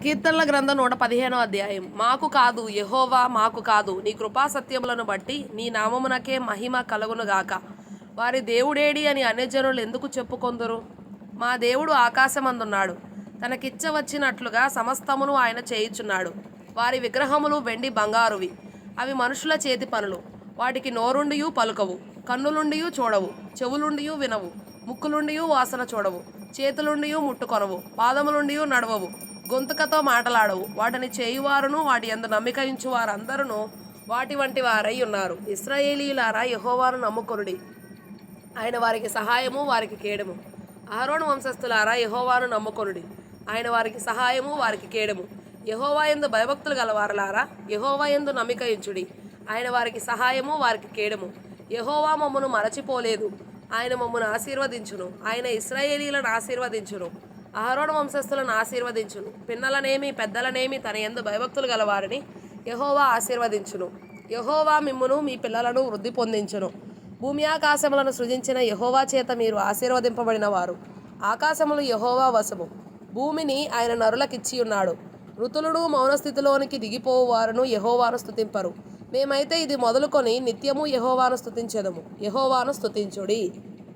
కీర్తనల గ్రంథం 115వ అధ్యాయం. మాకు కాదు యెహోవా, మాకు కాదు, నీ కృపా సత్యములను బట్టి నీ నామమునకే మహిమ కలుగునుగాక. వారి దేవుడేడి అని అన్యజనులు ఎందుకు చెప్పుకొందురు? మా దేవుడు ఆకాశమందున్నాడు, తనకిచ్చ వచ్చినట్లుగా సమస్తమును ఆయన చేయుచున్నాడు. వారి విగ్రహములు వెండి బంగారువి, అవి మనుషుల చేతి పనులు. వాటికి నోరుండియు పలుకవు, కన్నులుండియు చూడవు, చెవులుండియు వినవు, ముక్కులుండియు వాసన చూడవు, చేతులుండియు ముట్టుకొనవు, పాదములుండియు నడవవు, గొంతుకతో మాటలాడవు. వాటిని చేయువారును వాటి యందు నమ్మిక ఉంచు వారందరూ వాటి వంటి వారై ఉన్నారు. ఇశ్రాయేలీయులారా, యెహోవాను నమ్ముకొనుడి, ఆయన వారికి సహాయము, వారికి కేడము. అహరోను వంశస్థులారా, యెహోవాను నమ్ముకొనుడి, ఆయన వారికి సహాయము, వారికి కేడము. యెహోవా యందు భయభక్తులు గలవారలారా, యెహోవా యందు నమ్మిక ఉంచుడి, ఆయన వారికి సహాయము, వారికి కేడము. యెహోవా మమ్మను మరచిపోలేదు, ఆయన మమ్మను ఆశీర్వదించును. ఆయన ఇశ్రాయేలీయులను ఆశీర్వదించును, అహరోను వంశస్థులను ఆశీర్వదించును. పిన్నలనేమి పెద్దలనేమి తన యందు భయభక్తులు గలవారిని యెహోవా ఆశీర్వదించును. యెహోవా మిమ్మును మీ పిల్లలను వృద్ధి పొందించును. భూమి ఆకాశములను సృజించిన యెహోవా చేత మీరు ఆశీర్వదింపబడిన వారు. ఆకాశములు యెహోవా వశము, భూమిని ఆయన నరులకిచ్చి ఉన్నాడు. ఋతులను మౌనస్థితిలోనికి దిగిపోవు వారును యెహోవాను స్తుతింపరు. మేమైతే ఇది మొదలుకొని నిత్యము యెహోవాను స్తుతించెదము. యెహోవాను స్తుతించుడి.